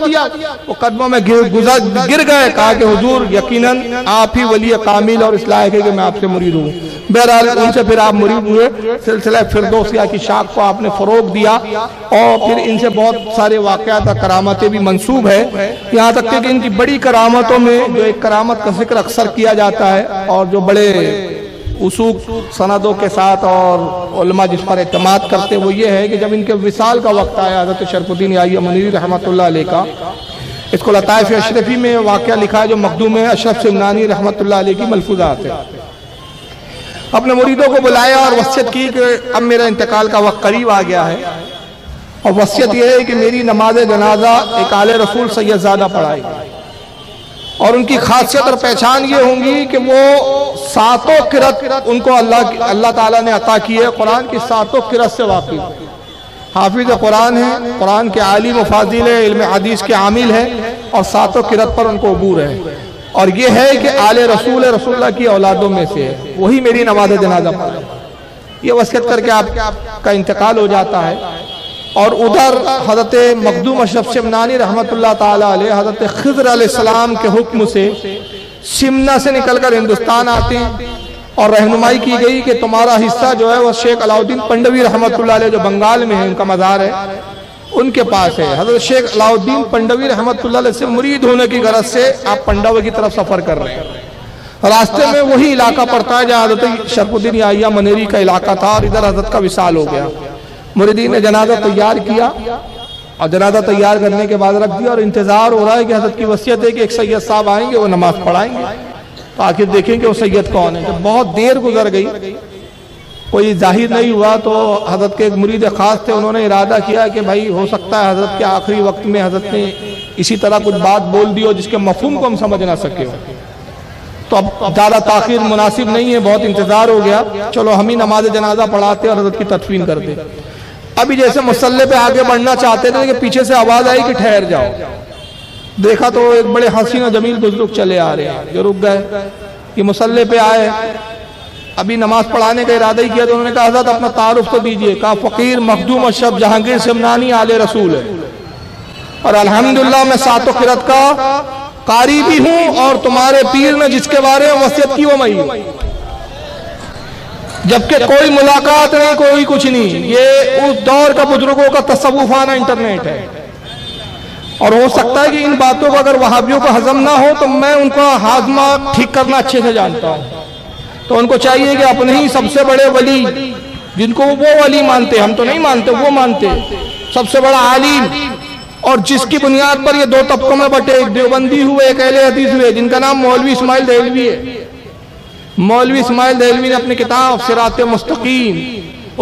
دیا, وہ قدموں میں گر گئے, کہا کہ حضور یقیناً آپ ہی ولی کامل اور اس لائق ہے کہ میں آپ سے مرید ہوں. بہرحال ان سے پھر آپ مرید ہوئے, سلسلہ فردوسیہ کی شاخ کو آپ نے فروغ دیا, اور پھر ان سے بہت سارے واقعات اور کرامتیں بھی منسوب ہے, یہاں تک کہ ان کی بڑی کرامتوں میں جو ایک کرامت کا ذکر اکثر کیا جاتا ہے اور جو بڑے وثوق سندوں کے ساتھ اور علماء جس پر اعتماد کرتے وہ یہ ہے کہ جب ان کے وصال کا وقت آیا حضرت شرف الدین یحییٰ منیری رحمۃ اللہ علیہ کا, اس کو لطائف اشرفی میں واقعہ لکھا ہے جو مخدوم اشرف سمنانی رحمۃ اللہ علیہ کی ملفوظات ہے. اپنے مریدوں کو بلایا اور وصیت کی کہ اب میرا انتقال کا وقت قریب آ گیا ہے, اور وصیت یہ ہے کہ میری نماز جنازہ ایک آل رسول سید زادہ پڑھائے, اور ان کی خاصیت اور پہچان یہ ہوں گی کہ وہ ساتوں قرات ان کو اللہ تعالیٰ نے عطا کی ہے, قرآن کی ساتوں قرات سے واقف, حافظ قرآن ہے, قرآن کے عالم و فاضل ہے, علم حدیث کے عامل ہے, اور ساتوں قرات پر ان کو عبور ہے, اور یہ ہے کہ آل رسول اللہ کی اولادوں میں سے ہے, وہی میری نماز جنازہ پڑھے. یہ وصیت کر کے آپ کا انتقال ہو جاتا ہے. اور ادھر حضرت مخدوم اشرف سمنانی رحمۃ اللہ تعالی علیہ حضرت خضر علیہ السلام کے حکم سے سمنا سے نکل کر ہندوستان آتے ہیں, اور رہنمائی کی گئی کہ تمہارا حصہ جو ہے وہ شیخ علاؤدین پنڈوی رحمۃ اللہ علیہ جو بنگال میں ہے, ان کا مزار ہے, ان کے پاس ہے. حضرت شیخ علاؤدین پنڈوی رحمۃ اللہ علیہ سے مرید ہونے کی غرض سے آپ پنڈوی کی طرف سفر کر رہے ہیں. راستے میں وہی علاقہ پڑتا ہے جہاں حضرت شرف الدین یحییٰ منیری کا علاقہ تھا, اور ادھر حضرت کا وصال ہو گیا. مریدین نے جنازہ تیار کیا, اور جنازہ تیار کرنے کے بعد رکھ دیا, اور انتظار ہو رہا ہے کہ حضرت کی وصیت ہے کہ ایک سید صاحب آئیں گے, وہ نماز پڑھائیں گے, تو آخر دیکھیں کہ وہ سید کون ہے. جب بہت دیر گزر گئی, کوئی ظاہر نہیں ہوا, تو حضرت کے ایک مرید خاص تھے, انہوں نے ارادہ کیا کہ بھائی ہو سکتا ہے حضرت کے آخری وقت میں حضرت نے اسی طرح کچھ بات بول دی ہو جس کے مفہوم کو ہم سمجھ نہ سکے ہو, تو اب زیادہ تاخیر مناسب نہیں ہے, بہت انتظار ہو گیا, چلو ہم ہی نماز جنازہ پڑھاتے اور حضرت کی تدفین کرتے. ابھی جیسے مصلی پہ آگے بڑھنا چاہتے تھے کہ پیچھے سے آواز آئی کہ ٹھہر جاؤ. دیکھا تو ایک بڑے حسین و جمیل بزرگ چلے آ رہے ہیں, جو رک گئے. یہ مصلی پہ آئے, ابھی نماز پڑھانے کا ارادہ ہی کیا, تو انہوں نے کہا حضرت اپنا تعارف تو دیجئے. کہا فقیر مخدوم اشرف جہانگیر سمنانی آل رسول ہے, اور الحمدللہ میں ساتوں قرات کا قاری بھی ہوں, اور تمہارے پیر نے جس کے بارے میں وصیت کی وہ میں ہوں, جبکہ کوئی ملاقات نہیں, کوئی کچھ نہیں. یہ اس دور کا بزرگوں کا تصوفانہ انٹرنیٹ ہے, اور ہو سکتا ہے کہ ان باتوں کو اگر وہابیوں کو ہضم نہ ہو تو میں ان کا ہاضمہ ٹھیک کرنا اچھے سے جانتا ہوں. تو ان کو چاہیے کہ اپنے ہی سب سے بڑے ولی, جن کو وہ ولی مانتے, ہم تو نہیں مانتے, وہ مانتے, سب سے بڑا عالم, اور جس کی بنیاد پر یہ دو طبقوں میں بٹے, ایک دیوبندی ہوئے, ایک اہل حدیث ہوئے, جن کا نام مولوی اسماعیل دہلوی ہے. مولوی اسماعیل دہلوی نے اپنی کتاب صراط مستقیم,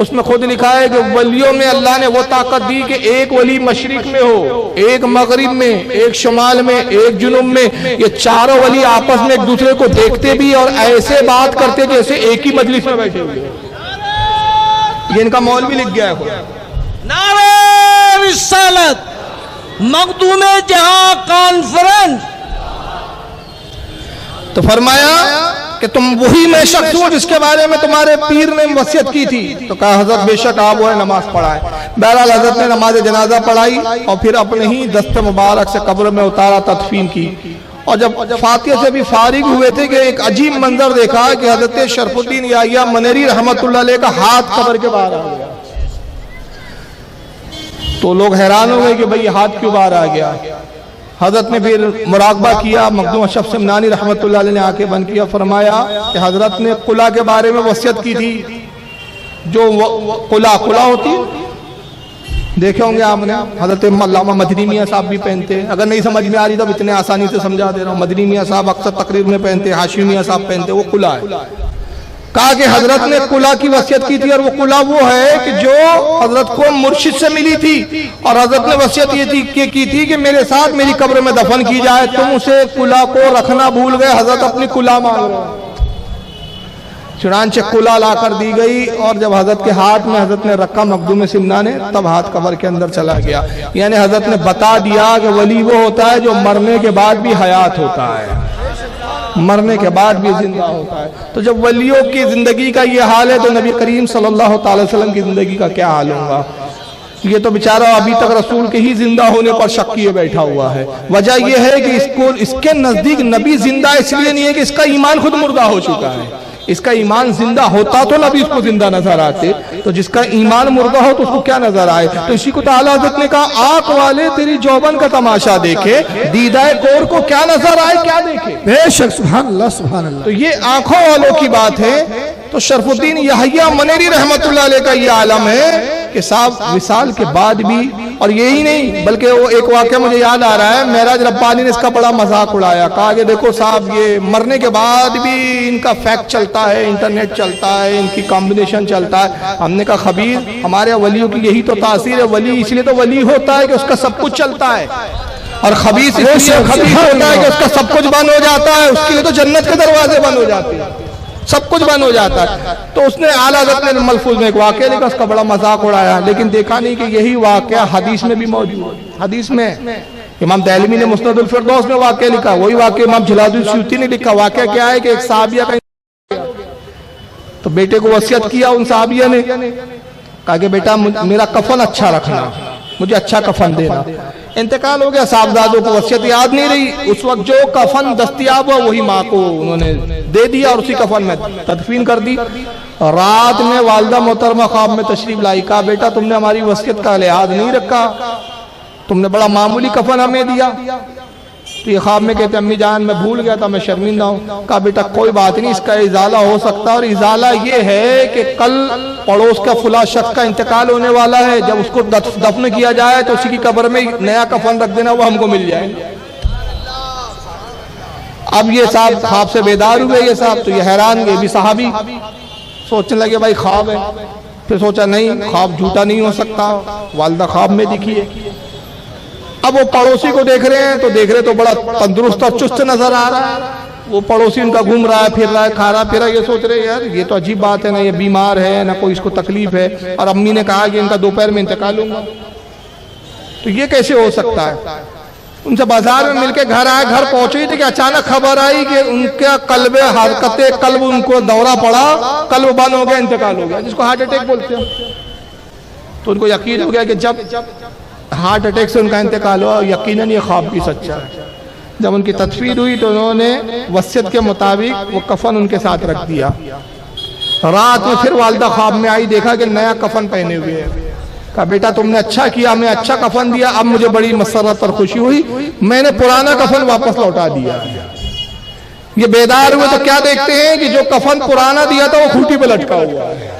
اس میں خود لکھا ہے کہ ولیوں میں اللہ نے وہ طاقت دی کہ ایک ولی مشرق میں ہو, ایک مغرب میں, ایک شمال میں, ایک جنوب میں, یہ چاروں ولی آپس میں ایک دوسرے کو دیکھتے بھی اور ایسے بات کرتے جیسے ایک ہی مجلس میں بیٹھے ہوئے. یہ ان کا مولوی لکھ گیا ہے. نعرہ رسالت, مخدوم جہاں کانفرنس. تو فرمایا کہ تم وہی میں شخص ہو جس کے بارے میں تمہارے پیر نے وصیت کی تھی. تو کہا حضرت بے شک آپ وہ نماز پڑھائے. بہرحال حضرت نے نماز جنازہ پڑھائی, اور پھر اپنے ہی دست مبارک سے قبر میں اتارا, تدفین کی. اور جب فاتحہ سے بھی فارغ ہوئے تھے کہ ایک عجیب منظر دیکھا کہ حضرت شرف الدین یحییٰ منیری رحمۃ اللہ علیہ کا ہاتھ قبر کے باہر آ گیا. تو لوگ حیران ہو گئے کہ بھئی ہاتھ کیوں باہر آ گیا. حضرت نے پھر مراقبہ کیا, مخدوم اشرف سمنانی رحمۃ اللہ علیہ نے آنکھیں بند کیا, فرمایا کہ حضرت نے قلعہ کے بارے میں وصیت کی تھی. جو قلعہ ہوتی دیکھے ہوں گے آپ نے, حضرت علامہ مدنی میاں صاحب بھی پہنتے, اگر نہیں سمجھ میں آ رہی تو اتنے آسانی سے سمجھا دے رہا ہوں. مدنی میاں صاحب اکثر تقریر میں پہنتے, ہاشمی میاں صاحب پہنتے, وہ قلعہ ہے. کہا کہ حضرت نے قلعہ کی وصیت کی تھی, اور وہ قلعہ وہ ہے کہ جو حضرت کو مرشد سے ملی تھی, اور حضرت نے وصیت یہ کی تھی کہ میرے ساتھ میری قبر میں دفن کی جائے. تم اسے قلعہ کو رکھنا بھول گئے, حضرت اپنی قلعہ مانگ رہے. چنانچہ قلعہ لا کر دی گئی, اور جب حضرت کے ہاتھ میں حضرت نے رکھا مخدوم سمنا نے, تب ہاتھ قبر کے اندر چلا گیا. یعنی حضرت نے بتا دیا کہ ولی وہ ہوتا ہے جو مرنے کے بعد بھی حیات ہوتا ہے, مرنے کے بعد بھی زندہ ہوتا ہے. تو جب ولیوں کی زندگی کا یہ حال ہے تو نبی کریم صلی اللہ تعالی وسلم کی زندگی کا کیا حال ہوگا. یہ تو بیچارہ ابھی تک رسول کے ہی زندہ ہونے پر شک کیے بیٹھا ہوا ہے. وجہ یہ ہے کہ اس کے نزدیک نبی زندہ اس لیے نہیں ہے کہ اس کا ایمان خود مردہ ہو چکا ہے. اس کا ایمان زندہ ہوتا تو نبی اس کو زندہ نظر آتے. تو جس کا ایمان مردہ ہو تو اس کو کیا نظر آئے؟ تو اسی کو تعالیٰ حضرت نے کہا آنکھ والے تیری جوبن کا تماشا دیکھے، دیدہ کور کو کیا نظر آئے کیا دیکھے. بے شک سبحان اللہ سبحان اللہ. تو یہ آنکھوں والوں کی بات ہے. تو شرف الدین یحییٰ منیری رحمت اللہ علیہ کا یہ عالم ہے کہ صاحب وصال کے بعد بھی، اور یہی نہیں بلکہ وہ ایک واقعہ مجھے یاد آ رہا ہے، معراج ربانی نے اس کا بڑا مذاق اڑایا. کہا کہ دیکھو صاحب یہ مرنے کے بعد بھی ان کا فیکٹ چلتا ہے، انٹرنیٹ چلتا ہے، ان کی کمبینیشن چلتا ہے. ہم نے کہا خبیر ہمارے ولیوں کی یہی تو تاثیر ہے. ولی اس لیے تو ولی ہوتا ہے کہ اس کا سب کچھ چلتا ہے، اور خبیث اس لیے خبیث ہوتا ہے کہ اس کا سب کچھ بند ہو جاتا ہے. اس کے لیے تو جنت کے دروازے بند ہو جاتے ہیں، سب کچھ بند ہو جاتا ہے. تو اس نے اعلیٰ حضرت نے ملفوظ میں ایک واقعہ لکھا، اس کا بڑا مذاق اڑایا، لیکن دیکھا نہیں کہ یہی واقعہ حدیث میں بھی موجود ہے. حدیث میں امام دہلوی نے مسند الفردوس میں واقعہ لکھا، وہی واقعہ امام جلال السیوطی نے لکھا. واقعہ کیا ہے کہ ایک صحابیہ کا تو بیٹے کو وصیت کیا ان صحابیہ نے، کہا کہ بیٹا میرا کفن اچھا رکھنا، مجھے اچھا کفن دینا. انتقال ہو گیا، صاحبزادوں کو وصیت یاد نہیں رہی. اس وقت جو کفن دستیاب ہوا وہی ماں کو انہوں نے دے دیا اور اسی کفن میں تدفین کر دی. رات میں والدہ محترمہ خواب میں تشریف لائی. کہا بیٹا تم نے ہماری وصیت کا لحاظ نہیں رکھا، تم نے بڑا معمولی کفن ہمیں دیا. تو یہ خواب میں کہتے امی جان میں بھول گیا تھا، میں شرمندہ ہوں. کہا بیٹا کوئی بات نہیں، اس کا ازالہ ہو سکتا ہے. اور ازالہ یہ ہے کہ کل پڑوس کا فلاں شخص کا انتقال ہونے والا ہے، جب اس کو دفن کیا جائے تو اسی کی قبر میں نیا کفن رکھ دینا، وہ ہم کو مل جائے. اب یہ صاحب خواب سے بیدار ہوئے، یہ صاحب تو یہ حیران گئے بھی صحابی. سوچنے لگے بھائی خواب ہے. پھر سوچا نہیں خواب جھوٹا نہیں ہو سکتا، والدہ خواب میں دکھی ہے. اب وہ پڑوسی کو دیکھ رہے ہیں تو دیکھ رہے تو بڑا تندرست اور چست نظر آ رہا ہے. وہ پڑوسی ان کا گھوم رہا ہے، پھر رہا ہے، کھا رہا پھر رہا. یہ سوچ رہے یار یہ تو عجیب بات ہے، نہ یہ بیمار ہے نہ کوئی اس کو تکلیف ہے، اور امی نے کہا کہ ان کا دوپہر میں انتقال ہوگا، تو یہ کیسے ہو سکتا ہے. ان سے بازار میں مل کے گھر آئے. گھر پہنچے تھے کہ اچانک خبر آئی کہ ان کا قلب حرکت قلب ان کو دورہ پڑا، قلب بند ہو گیا، انتقال ہو گیا، جس کو ہارٹ اٹیک بولتے ہیں. تو ان کو یقین ہو گیا کہ جب ہارٹ اٹیک سے ان کا انتقال ہوا، یقیناً یہ خواب بھی سچا ہے. جب ان کی تدفین ہوئی تو انہوں نے وصیت کے مطابق وہ کفن ان کے ساتھ رکھ دیا. رات میں پھر والدہ خواب میں آئی، دیکھا کہ نیا کفن پہنے ہوئے ہیں. کہا بیٹا تم نے اچھا کیا، ہمیں اچھا کفن دیا. اب مجھے بڑی مسرت اور خوشی ہوئی، میں نے پرانا کفن واپس لوٹا دیا. یہ بیدار ہوئے تو کیا دیکھتے ہیں کہ جو کفن پرانا دیا تھا وہ کھوٹی پہ لٹکا ہوا ہے.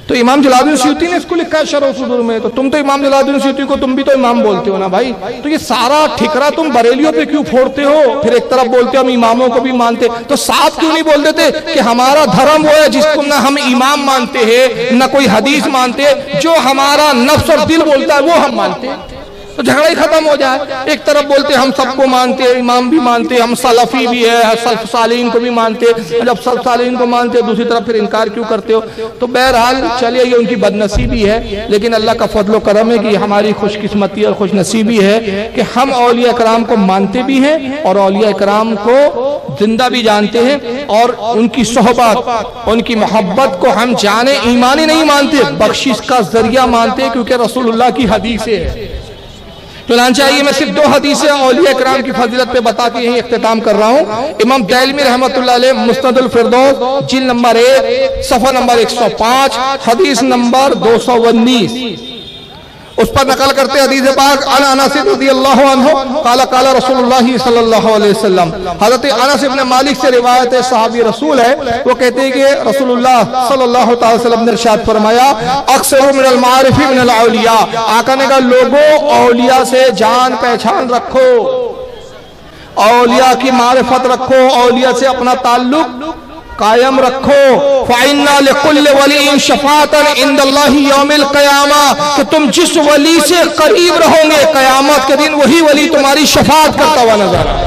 تو امام جلال الدین سیوطی نے اس کو لکھا ہے شرح صدور میں. تو تم تو امام جلال الدین سیوطی کو تم بھی تو امام بولتے ہو نا بھائی، تو یہ سارا ٹھکرا تم بریلیوں پہ کیوں پھوڑتے ہو؟ پھر ایک طرف بولتے ہو ہم اماموں کو بھی مانتے، تو صاحب کیوں نہیں بول دیتے کہ ہمارا دھرم وہ ہے جس کو نہ ہم امام مانتے ہیں نہ کوئی حدیث مانتے، جو ہمارا نفس اور دل بولتا ہے وہ ہم مانتے ہیں، تو جھگڑا ہی ختم ہو جائے. ایک طرف بولتے ہم سب کو مانتے ہیں، امام بھی مانتے، ہم سلفی بھی ہے، سلف صالحین کو بھی مانتے. جب سلف صالحین کو مانتے دوسری طرف پھر انکار کیوں کرتے ہو؟ تو بہرحال چلیے یہ ان کی بد نصیبی ہے، لیکن اللہ کا فضل و کرم ہے کہ یہ ہماری خوش قسمتی اور خوش نصیبی ہے کہ ہم اولیاء کرام کو مانتے بھی ہیں اور اولیاء کرام کو زندہ بھی جانتے ہیں، اور ان کی صحبت ان کی محبت کو ہم جانے ایمانی نہیں مانتے، بخشش کا ذریعہ مانتے، کیونکہ رسول اللہ کی حدیث ہے. چنانچہ آئیے میں صرف 2 حدیثیں اولیاء کرام کی فضیلت پہ بتا کے یہیں اختتام کر رہا ہوں. امام دہلوی رحمت اللہ علیہ مسند الفردوس جلد نمبر 1 صفحہ نمبر 105 حدیث نمبر 219 اس پر نقل کرتے حدیث پاک عن انس رضی اللہ عنہ قال قال رسول اللہ صلی اللہ علیہ وسلم. حضرت انس بن مالک سے روایت ہے، صحابی رسول ہے، وہ کہتے ہیں کہ رسول اللہ صلی اللہ علیہ وسلم نے ارشاد فرمایا اکثر من المعارف من الاولیاء. آقا نے کہا لوگوں اولیاء سے جان پہچان رکھو، اولیاء کی معرفت رکھو، اولیاء سے اپنا تعلق قائم رکھو. فَإِنَّا لِكُلِّ وَلِيٍّ شَفَاعَةً عِندَ اللَّهِ يَوْمِ الْقِيَامَةِ کہ تم جس ولی سے قریب رہو گے قیامت کے دن وہی ولی تمہاری شفاعت کرتا ہوا نظر آئے.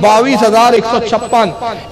22,156।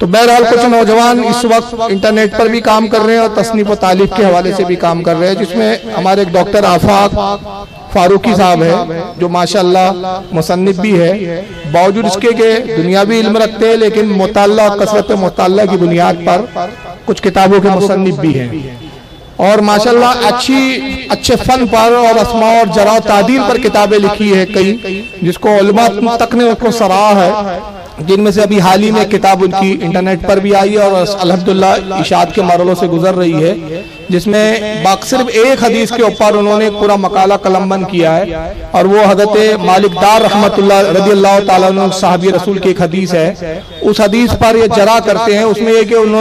تو بہرحال کچھ نوجوان اس وقت انٹرنیٹ پر بھی کام کر رہے ہیں اور تصنیف و تالیف کے حوالے سے بھی کام کر رہے ہیں، جس میں ہمارے ایک ڈاکٹر آفاق فاروقی صاحب ہے جو ماشاءاللہ مصنف بھی ہے، باوجود اس کے کہ دنیاوی علم رکھتے ہیں لیکن مطالعہ کثرت مطالعہ کی بنیاد پر کچھ کتابوں کے مصنف بھی ہیں، اور ماشاءاللہ اچھے فن پر اور اسماء اور جرح و تعدیل پر کتابیں لکھی ہے کئی، جس کو علماء تک نے اس کو سراہا ہے، جن میں سے ابھی حال ہی میں کتاب ان کی انٹرنیٹ پر بھی آئی ہے اور الحمدللہ اشاعت کے مرحلوں سے گزر رہی ہے، جس میں صرف ایک حدیث کے اوپر انہوں نے پورا مقالہ قلم بند کیا ہے، اور وہ حضرت مالک دار رحمت اللہ رضی اللہ تعالیٰ عنہ صحابی رسول کی ایک حدیث ہے، اس حدیث پر یہ جرح کرتے ہیں، اس میں یہ کہ انہوں